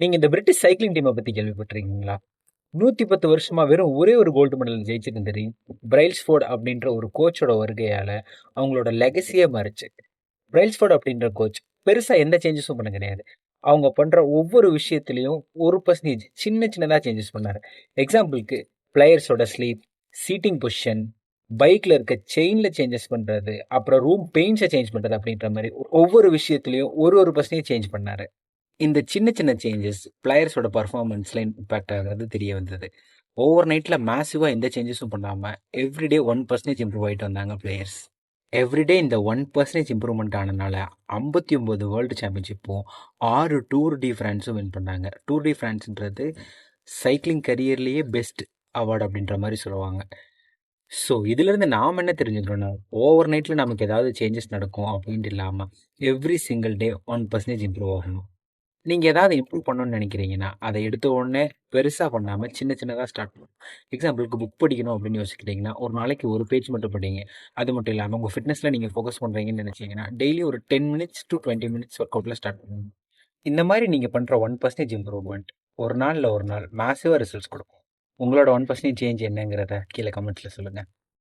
நீங்க இந்த British cycling டீமை பத்தி கேள்விப்பட்டிருக்கீங்களா? 110 வருஷமா வெறும் ஒரே ஒரு கோல்டு மெடல் ஜெயிச்சுட்டு இருந்த பிரைல்ஸ்ஃபோர்ட் அப்படின்ற ஒரு கோச்சோட வருகையால அவங்களோட லெகசியே மாறுச்சு. பிரைல்ஸ்ஃபோர்ட் அப்படின்ற கோச் பெருசா எந்த சேஞ்சஸும் பண்ண கிடையாது. அவங்க பண்ற ஒவ்வொரு விஷயத்திலயும் 1% சின்ன சின்னதா சேஞ்சஸ் பண்ணாரு. எக்ஸாம்பிளுக்கு பிளேயர்ஸோட ஸ்லீப், சீட்டிங் பொசிஷன், பைக்ல இருக்க செயின்ல சேஞ்சஸ் பண்றது, அப்புறம் ரூம் பெயிண்ட்ஸை சேஞ்ச் பண்றது அப்படின்ற மாதிரி ஒவ்வொரு விஷயத்திலயும் ஒரு பர்சன்டேஜ் சேஞ்ச் பண்ணாரு. இந்த சின்ன சின்ன சேஞ்சஸ் பிளேயர்ஸோட பர்ஃபார்மன்ஸில் இம்பேக்ட் ஆகிறது தெரிய வந்தது. ஓவர் நைட்டில் மேசிவாக எந்த சேஞ்சஸும் பண்ணாமல் எவ்ரிடே 1% இம்ப்ரூவ் ஆகிட்டு வந்தாங்க பிளேயர்ஸ். எவ்ரிடே இந்த 1% இம்ப்ரூவ்மெண்ட் ஆனதுனால 59 வேர்ல்டு சாம்பியன்ஷிப்பும் 6 டூர் டி ஃப்ரான்ஸும் வின் பண்ணாங்க. டூர் டி ஃப்ரான்ஸ்ன்றது சைக்கிளிங் கரியர்லேயே பெஸ்ட் அவார்டு அப்படின்ற மாதிரி சொல்லுவாங்க. ஸோ இதுலேருந்து நாம் என்ன தெரிஞ்சுக்கிறோன்னா, ஓவர் நைட்டில் நமக்கு ஏதாவது சேஞ்சஸ் நடக்கும் அப்படின்ட்டு இல்லாமல் எவ்ரி சிங்கிள் டே 1% இம்ப்ரூவ் ஆகணும். நீங்கள் ஏதாவது இம்ப்ரூவ் பண்ணணும்னு நினைக்கிறீங்கன்னா அதை எடுத்த உடனே பெருசாக பண்ணாமல் சின்ன சின்னதாக ஸ்டார்ட் பண்ணணும். எக்ஸாம்பிளுக்கு புக் படிக்கணும் அப்படின்னு யோசிக்கிறீங்கன்னா ஒரு நாளைக்கு ஒரு பேஜ் மட்டும் படிங்க. அது மட்டும் இல்லாமல் உங்கள் ஃபிட்னஸில் நீங்கள் ஃபோக்கஸ் பண்ணுறீங்கன்னு நினச்சிங்கன்னா டெய்லி ஒரு 10 மினிட்ஸ் டு 20 மினிட்ஸ் ஒர்க் அவுட்டில் ஸ்டார்ட் பண்ணுங்க. இந்த மாதிரி நீங்கள் பண்ணுற 1% இம்ப்ரூவ்மெண்ட் ஒரு நாளில் ஒரு நாள் மேசிவாக ரிசல்ட்ஸ் கொடுக்கும். உங்களோட 1% சேஞ்ச் என்னங்கிறத கீழே கமெண்ட்ஸில் சொல்லுங்கள்.